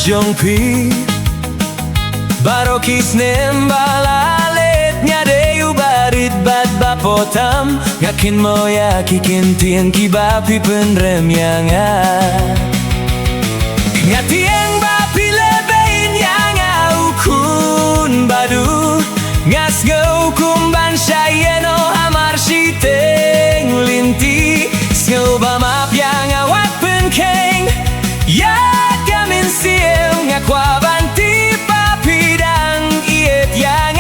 jongpi Barokis nembalalet Nyadeyu barit bat bapotam Yakin mo yakikin tiang kibapi penrem yang Ngatieng bapi lebein yang ukun badu Ngas ngaukum ban syayeno amar siteng linti Sngau bamap yang awak penkeng Ya kamin siem ngakwa banti papi dang iet yang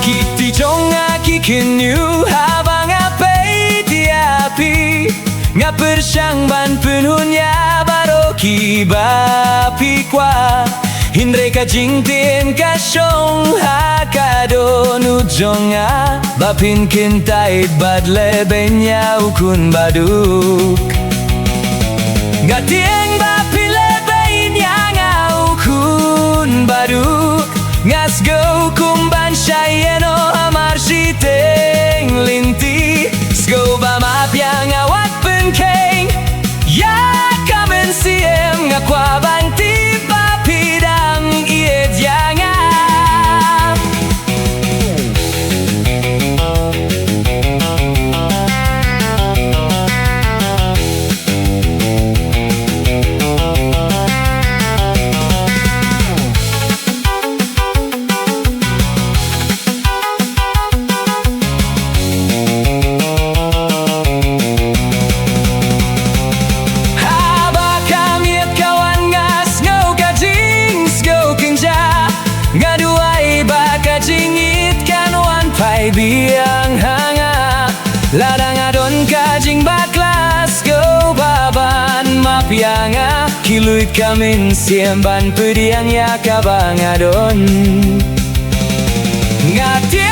Kiti jonga kikinyu habang apay tiapi Ngapir siyang ban penuhnya baroki bapi kwa Hindre ka jingtin ka syong hakado nujonga Bapin kintait badle benya ukun baduk Ngatieng bapi lebenya ukun baduk Ngasgo kumban syayeno amar siteng linti Sgo bamap yang awak penkeng Ya kamen siem ngakwa banti papi dang iet yang biang hanga ladang adon kajing baklas go baban mapianga kiluit kamin siemban pediang ya kabang adon ngati